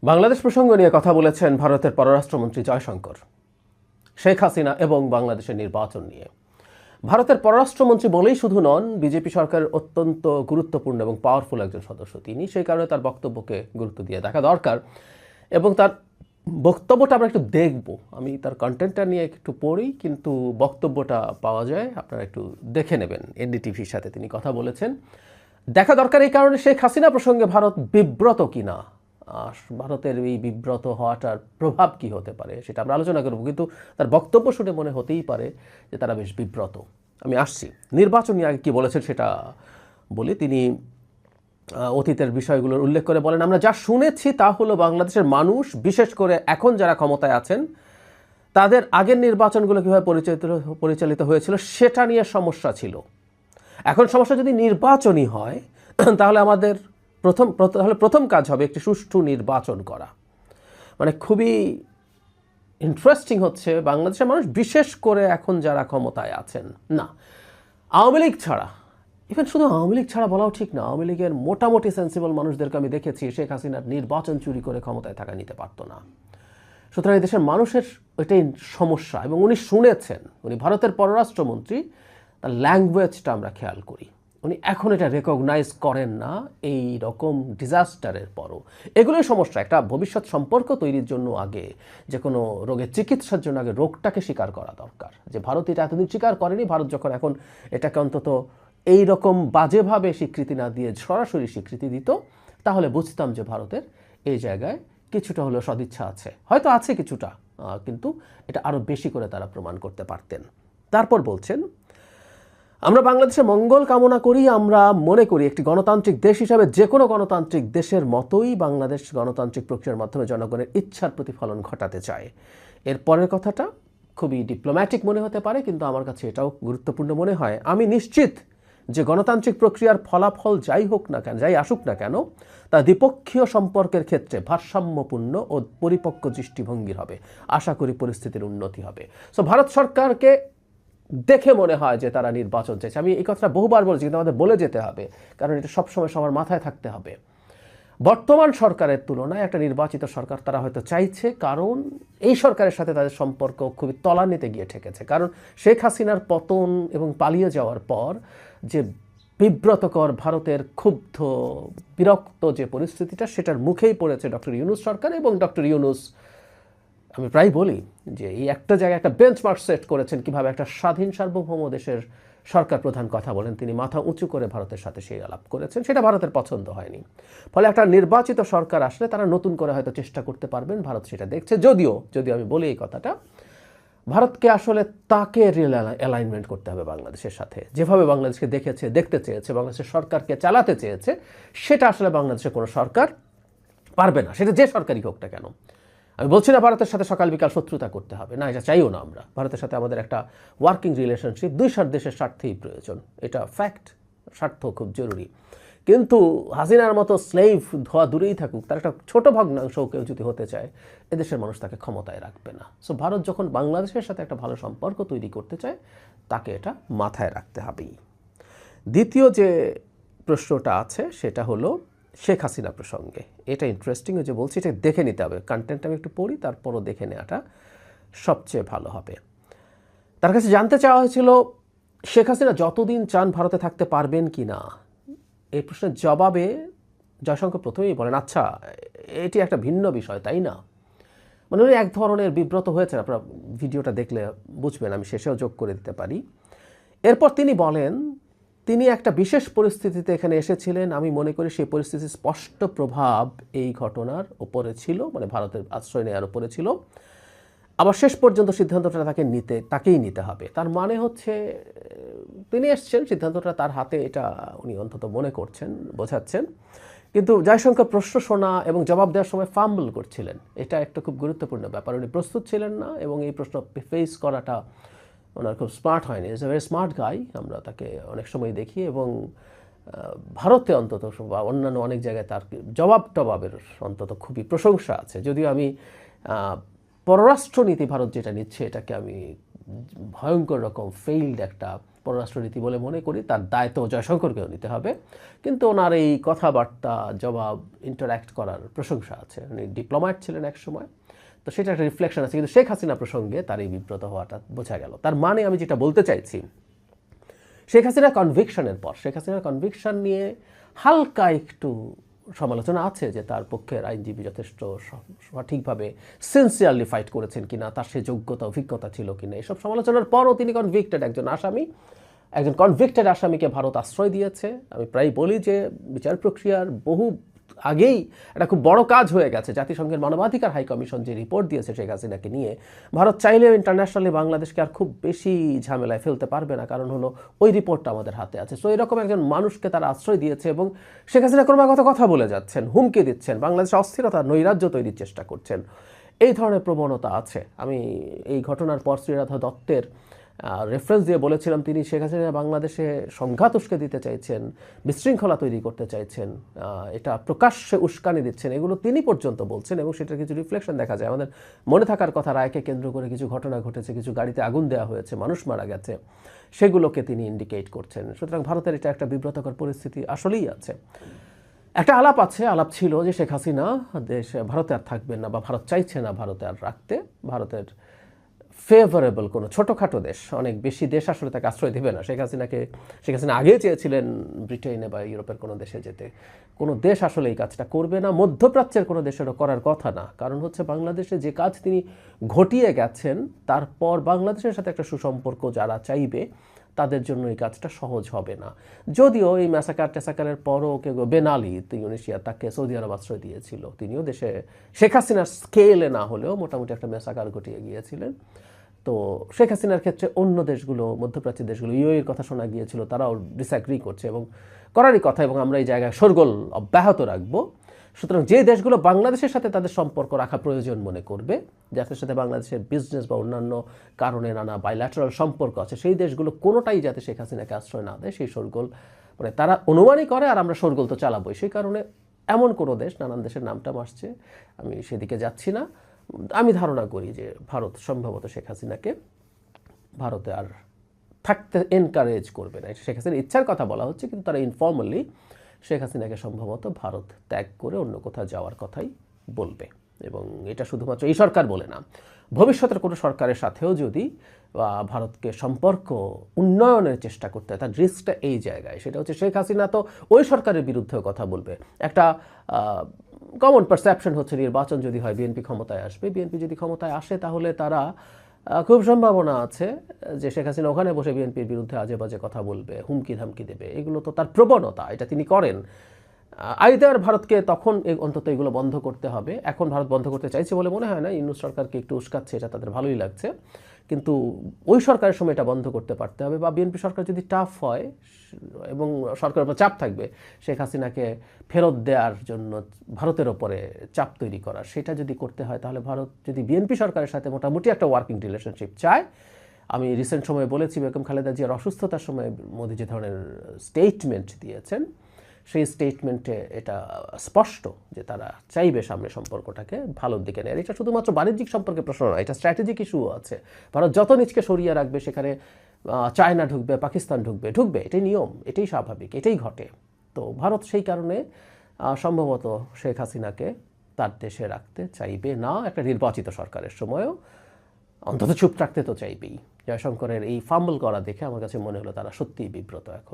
বাংলাদেশ প্রসঙ্গ নিয়ে কথা বলেছেন ভারতের পররাষ্ট্রমন্ত্রী জয়শঙ্কর। শেখ হাসিনা এবং বাংলাদেশের নির্বাচন নিয়ে ভারতের পররাষ্ট্রমন্ত্রী বলেই শুধু নন, বিজেপি সরকারের অত্যন্ত গুরুত্বপূর্ণ এবং পাওয়ারফুল একজন সদস্য তিনি। সেই কারণে তার বক্তব্যকে গুরুত্ব দিয়ে দেখা দরকার এবং তার বক্তব্যটা আমরা একটু দেখব। আমি তার কন্টেন্টটা নিয়ে একটু পড়ি, কিন্তু বক্তব্যটা পাওয়া যায়, আপনারা একটু দেখে নেবেন। এনডিটিভির সাথে তিনি কথা বলেছেন, দেখা দরকার এই কারণে শেখ হাসিনা প্রসঙ্গে ভারত বিব্রত কিনা, ভারতের এই বিব্রত হওয়াটার প্রভাব কি হতে পারে সেটা আমরা আলোচনা করব। কিন্তু তার বক্তব্য শুনে মনে হতেই পারে যে তারা বেশ বিব্রত। আমি আসছি নির্বাচন নিয়ে আগে কী বলেছেন সেটা বলি। তিনি অতীতের বিষয়গুলোর উল্লেখ করে বলেন, আমরা যা শুনেছি তা হলো বাংলাদেশের মানুষ, বিশেষ করে এখন যারা ক্ষমতায় আছেন, তাদের আগের নির্বাচনগুলো কীভাবে পরিচালিত হয়েছিল সেটা নিয়ে সমস্যা ছিল। এখন সমস্যা যদি নির্বাচনই হয় তাহলে আমাদের প্রথম কাজ হবে একটি সুষ্ঠু নির্বাচন করা। মানে খুবই ইন্টারেস্টিং হচ্ছে, বাংলাদেশের মানুষ বিশেষ করে এখন যারা ক্ষমতায় আছেন, না আওয়ামী লীগ ছাড়া, ইভেন শুধু আওয়ামী লীগ ছাড়া বলাও ঠিক না, আওয়ামী লীগের মোটামুটি সেন্সিবল মানুষদেরকে আমি দেখেছি শেখ হাসিনার নির্বাচন চুরি করে ক্ষমতায় থাকা নিতে পারতো না। সুতরাং এই দেশের মানুষের ওইটাই সমস্যা। এবং উনি শুনেছেন, উনি ভারতের পররাষ্ট্রমন্ত্রী, তার ল্যাঙ্গুয়েজটা আমরা খেয়াল করি, উনি এখন এটা রেকগনাইজ করেন না এই রকম ডিজাস্টারের পরও। এগুলোই সমস্যা। একটা ভবিষ্যৎ সম্পর্ক তৈরির জন্য আগে, যে কোনো রোগের চিকিৎসার জন্য আগে রোগটাকে স্বীকার করা দরকার। যে ভারত এটা এতদিন স্বীকার করেনি, ভারত যখন এখন এটাকে অন্তত এই রকম বাজেভাবে স্বীকৃতি না দিয়ে সরাসরি স্বীকৃতি দিত, তাহলে বুঝতাম যে ভারতের এই জায়গায় কিছুটা হলেও সদিচ্ছা আছে, হয়তো আছে কিছুটা, কিন্তু এটা আরও বেশি করে তারা প্রমাণ করতে পারতেন। তারপর বলছেন, আমরা বাংলাদেশে মঙ্গল কামনা করি। আমরা মনে করি একটি গণতান্ত্রিক দেশ হিসাবে যে কোনো গণতান্ত্রিক দেশের মতোই বাংলাদেশ গণতান্ত্রিক প্রক্রিয়ার মাধ্যমে জনগণের ইচ্ছার প্রতিফলন ঘটাতে চায়। এর পরের কথাটা খুবই ডিপ্লোম্যাটিক মনে হতে পারে, কিন্তু আমার কাছে এটাও গুরুত্বপূর্ণ মনে হয়। আমি নিশ্চিত যে গণতান্ত্রিক প্রক্রিয়ার ফলাফল যাই হোক না কেন, যাই আসুক না কেন, তা দ্বিপক্ষীয় সম্পর্কের ক্ষেত্রে ভারসাম্যপূর্ণ ও পরিপক্ক দৃষ্টিভঙ্গির হবে। আশা করি পরিস্থিতির উন্নতি হবে। সো ভারত সরকারকে দেখে মনে হয় যে তারা নির্বাচন চাইছে। আমি এই কথাটা বহুবার বলেছি, কিন্তু আমাদের বলে যেতে হবে, কারণ এটা সবসময় সবার মাথায় থাকতে হবে। বর্তমান সরকারের তুলনায় একটা নির্বাচিত সরকার তারা হয়তো চাইছে, কারণ এই সরকারের সাথে তাদের সম্পর্ক খুবই তলানিতে গিয়ে ঠেকেছে। কারণ শেখ হাসিনার পতন এবং পালিয়ে যাওয়ার পর যে বিব্রতকর, ভারতের ক্ষুব্ধ বিরক্ত যে পরিস্থিতিটা, সেটার মুখেই পড়েছে ডক্টর ইউনূস সরকার। এবং ডক্টর ইউনূস, আমি প্রায় বলি যে এই একটা জায়গায় একটা বেঞ্চমার্ক সেট করেছেন কিভাবে একটা স্বাধীন সার্বভৌম দেশের সরকার প্রধান কথা বলেন। তিনি মাথা উঁচু করে ভারতের সাথে সেই আলাপ করেছেন, সেটা ভারতের পছন্দ হয়নি। ফলে একটা নির্বাচিত সরকার আসলে তারা নতুন করে হয়তো চেষ্টা করতে পারবেন, ভারত সেটা দেখছে। যদিও আমি বলি এই কথাটা, ভারতকে আসলে তাকে রিয়েল অ্যালাইনমেন্ট করতে হবে বাংলাদেশের সাথে। যেভাবে বাংলাদেশকে দেখতে চেয়েছে, বাংলাদেশের সরকারকে চালাতে চেয়েছে, সেটা আসলে বাংলাদেশের কোনো সরকার পারবে না, সেটা যে সরকারই হোক না কেন। আমি বলছি না ভারতের সাথে সকাল বিকাল শত্রুতা করতে হবে, না, এটা চাইও না আমরা। ভারতের সাথে আমাদের একটা ওয়ার্কিং রিলেশনশিপ, দুই দেশের স্বার্থেই প্রয়োজন, এটা ফ্যাক্ট, স্বার্থ খুব জরুরি। কিন্তু হাসিনার মতো স্লেভ ধোয়া দূরেই থাকুক, তার একটা ছোট ভগ্নাংশও কেউ যদি হতে চায়, এদেশের মানুষ তাকে ক্ষমতায় রাখবে না। সো ভারত যখন বাংলাদেশের সাথে একটা ভালো সম্পর্ক তৈরি করতে চায়, তাকে এটা মাথায় রাখতে হবেই। দ্বিতীয় যে প্রশ্নটা আছে সেটা হলো শেখ হাসিনা প্রসঙ্গে। এটা ইন্টারেস্টিং যে বলছি, এটা দেখে নিতে হবে। কন্টেন্ট আমি একটু পড়ি, তারপরও দেখে নেওয়াটা সবচেয়ে ভালো হবে। তার কাছে জানতে চাওয়া হয়েছিল শেখ হাসিনা যতদিন চান ভারতে থাকতে পারবেন কি না। এই প্রশ্নের জবাবে জয়শঙ্কর প্রথমেই বলেন, আচ্ছা এটি একটা ভিন্ন বিষয়, তাই না? মানে উনি এক ধরনের বিব্রত হয়েছেন, আপনারা ভিডিওটা দেখলে বুঝবেন, আমি শেষেও যোগ করে দিতে পারি। এরপর তিনি বলেন, তিনি একটা বিশেষ পরিস্থিতিতে এখানে এসেছিলেন। আমি মনে করি সেই পরিস্থিতির স্পষ্ট প্রভাব এই ঘটনার ওপরে ছিল, মানে ভারতের আশ্রয় নেওয়ার ওপরে ছিল। আবার শেষ পর্যন্ত সিদ্ধান্তটা তাকেই নিতে হবে। তার মানে হচ্ছে তিনি এসছেন, সিদ্ধান্তটা তার হাতে, এটা উনি অন্তত মনে করছেন, বোঝাচ্ছেন। কিন্তু জয়শঙ্কর প্রশ্ন শোনা এবং জবাব দেওয়ার সময় ফাম্বল করছিলেন। এটা একটা খুব গুরুত্বপূর্ণ ব্যাপার। উনি প্রস্তুত ছিলেন না এবং এই প্রশ্ন ফেস করাটা ওনার খুব স্মার্ট হয়নি। Is a very smart guy, আমরা তাকে অনেক সময় দেখি। এবং ভারতে অন্তত বা অন্যান্য অনেক জায়গায় তার টবাবের অন্তত খুবই প্রশংসা আছে। যদিও আমি পররাষ্ট্রনীতি ভারত যেটা নিচ্ছে, এটাকে আমি ভয়ঙ্কর রকম ফেইল্ড একটা পররাষ্ট্রনীতি বলে মনে করি, তার দায়িত্ব জয়শঙ্করকেও নিতে হবে। কিন্তু ওনার এই কথাবার্তা, জবাব, ইন্টারঅ্যাক্ট করার প্রশংসা আছে। উনি ডিপ্লোম্যাট ছিলেন এক সময়, তো সেটা একটা রিফ্লেকশন আছে। কিন্তু শেখ হাসিনা প্রসঙ্গে তার এই বিব্রত হওয়াটা বোঝা গেল। তার মানে আমি যেটা বলতে চাইছি, শেখ হাসিনার কনভিকশনের পর, শেখ হাসিনার কনভিকশন নিয়ে হালকা একটু সমালোচনা আছে যে তার পক্ষের আইনজীবী যথেষ্ট সঠিকভাবে সিনসিয়ারলি ফাইট করেছেন কিনা, তার সে যোগ্যতা অভিজ্ঞতা ছিল কিনা। এসব সমালোচনার পরও তিনি কনভিক্টেড একজন আসামি। একজন কনভিক্টেড আসামিকে ভারত আশ্রয় দিয়েছে। আমি প্রায় বলি যে বিচার প্রক্রিয়ার বহু আগেই একটা খুব বড় কাজ হয়ে গেছে। জাতিসংঘের মানবাধিকার হাই কমিশন যে রিপোর্ট দিয়েছে শেখ হাসিনাকে নিয়ে, ভারত চাইলেও ইন্টারন্যাশনালি বাংলাদেশকে আর খুব বেশি ঝামেলায় ফেলতে পারবে না, কারণ হলো ওই রিপোর্টটা আমাদের হাতে আছে। সো এরকম একজন মানুষকে তারা আশ্রয় দিয়েছে এবং শেখ হাসিনা ক্রমাগত কথা বলে যাচ্ছেন, হুমকি দিচ্ছেন, বাংলাদেশে অস্থিরতা, নৈরাজ্য তৈরির চেষ্টা করছেন। এই ধরনের প্রবণতা আছে। আমি এই ঘটনার পর শ্রীরাধা দত্তের রেফারেন্স দিয়ে বলেছিলাম, তিনি শেখ হাসিনা বাংলাদেশে সংঘাত উস্কে দিতে চাইছেন, বিশৃঙ্খলা তৈরি করতে চাইছেন, এটা প্রকাশ্যে উস্কানি দিচ্ছেন, এগুলো তিনি পর্যন্ত বলছেন। এবং সেটার কিছু রিফ্লেকশন দেখা যায়। আমাদের মনে থাকার কথা, রায়কে কেন্দ্র করে কিছু ঘটনা ঘটেছে, কিছু গাড়িতে আগুন দেওয়া হয়েছে, মানুষ মারা গেছে, সেগুলোকে তিনি ইন্ডিকেট করছেন। সুতরাং ভারতের এটা একটা বিব্রতকর পরিস্থিতি আসলেই আছে। একটা আলাপ ছিল যে শেখ হাসিনা ভারতে আর থাকবেন না, বা ভারত চাইছে না ভারতে আর রাখতে। ভারতের ফেভারেবল কোনো ছোটোখাটো দেশ, অনেক বেশি দেশ আসলে তাকে আশ্রয় দেবে না। শেখ হাসিনা আগে চেয়েছিলেন ব্রিটেনে বা ইউরোপের কোনো দেশে যেতে। কোনো দেশ আসলে এই কাজটা করবে না, মধ্যপ্রাচ্যের কোনো দেশেরও করার কথা না। কারণ হচ্ছে বাংলাদেশে যে কাজ তিনি ঘটিয়ে গেছেন, তারপর বাংলাদেশের সাথে একটা সুসম্পর্ক যারা চাইবে তাদের জন্য এই কাজটা সহজ হবে না। যদিও এই ম্যাসাকারের পরও কেউ বেন আলী তিউনিসিয়া, তাকে সৌদি আরব আশ্রয় দিয়েছিল। তিনিও দেশে শেখ হাসিনার স্কেলে না হলেও মোটামুটি একটা ম্যাসাকার ঘটিয়ে গিয়েছিলেন। তো শেখ হাসিনার ক্ষেত্রে অন্য দেশগুলো, মধ্যপ্রাচ্যের দেশগুলো, ইউএইর কথা শোনা গিয়েছিল, তারাও ডিসঅ্যাগ্রি করছে এবং করারই কথা। এবং আমরা এই জায়গায় শোরগোল অব্যাহত রাখবো। সুতরাং যে দেশগুলো বাংলাদেশের সাথে তাদের সম্পর্ক রাখা প্রয়োজন মনে করবে, যাদের সাথে বাংলাদেশের বিজনেস বা অন্যান্য কারণে নানা বাইল্যাটারাল সম্পর্ক আছে, সেই দেশগুলো কোনোটাই যাতে শেখ হাসিনাকে আশ্রয় না দেয়, সেই শোরগোল মানে তারা অনুমানই করে, আর আমরা শোরগোল তো চালাবোই। সেই কারণে এমন কোনো দেশ, নানান দেশের নামটা আসছে, আমি সেদিকে যাচ্ছি না। আমি ধারণা করি যে ভারত সম্ভবত শেখ হাসিনাকে ভারতে আর থাকতে এনকারেজ করবে না। শেখ হাসিনার ইচ্ছার কথা বলা হচ্ছে, কিন্তু তারা ইনফর্মালি শেখ হাসিনাকে সম্ভবত ভারত ত্যাগ করে অন্য কোথাও যাওয়ার কথাই বলবে। এবং এটা শুধুমাত্র এই সরকার বলে না, ভবিষ্যতের কোনো সরকারের সাথেও যদি ভারতকে সম্পর্ক উন্নয়নের চেষ্টা করতে হয়, তার রিস্কটা এই জায়গায়। সেটা হচ্ছে শেখ হাসিনা তো ওই সরকারের বিরুদ্ধেও কথা বলবে। একটা কমন পারসেপশন হচ্ছে নির্বাচন যদি হয় বিএনপি ক্ষমতায় আসবে। বিএনপি যদি ক্ষমতায় আসে তাহলে তারা খুব সম্ভাবনা আছে যে শেখ হাসিনা ওখানে বসে বিএনপির বিরুদ্ধে আজে বাজে কথা বলবে, হুমকি ধামকি দেবে। এগুলো তো তার প্রবণতা, এটা তিনি করেন। আইদার ভারতকে তখন অন্তত এগুলো বন্ধ করতে হবে। এখন ভারত বন্ধ করতে চাইছে বলে মনে হয় না। ইউনূস সরকারকে একটু উস্কাচ্ছে, এটা তাদের ভালোই লাগছে। কিন্তু ওই সরকারের সময় এটা বন্ধ করতে পারতে হবে। বা বিএনপি সরকার যদি টাফ হয় এবং সরকারের উপর চাপ থাকবে শেখ হাসিনাকে ফেরত দেওয়ার জন্য, ভারতের ওপরে চাপ তৈরি করার, সেটা যদি করতে হয়, তাহলে ভারত যদি বিএনপি সরকারের সাথে মোটামুটি একটা ওয়ার্কিং রিলেশনশিপ চায়, আমি রিসেন্ট সময়ে বলেছি বেগম খালেদা জিয়ার অসুস্থতার সময় মোদি যে ধরনের স্টেটমেন্ট দিয়েছেন, সেই স্টেটমেন্টে এটা স্পষ্ট যে তারা চাইবে সামনে সম্পর্কটাকে ভালোর দিকে নেয়। এটা শুধুমাত্র বাণিজ্যিক সম্পর্কে প্রশ্ন নয়, এটা স্ট্র্যাটেজিক ইস্যুও আছে। ভারত যত নিজকে সরিয়ে রাখবে, সেখানে চায়না ঢুকবে, পাকিস্তান ঢুকবে, এটাই নিয়ম, এটাই স্বাভাবিক, এটাই ঘটে। তো ভারত সেই কারণে সম্ভবত শেখ হাসিনাকে তার দেশে রাখতে চাইবে না। একটা নির্বাচিত সরকারের সময়ও অন্তত চুপ রাখতে তো চাইবেই। জয়শঙ্করের এই ফাম্বল করা দেখে আমার কাছে মনে হলো তারা সত্যিই বিব্রত এখন।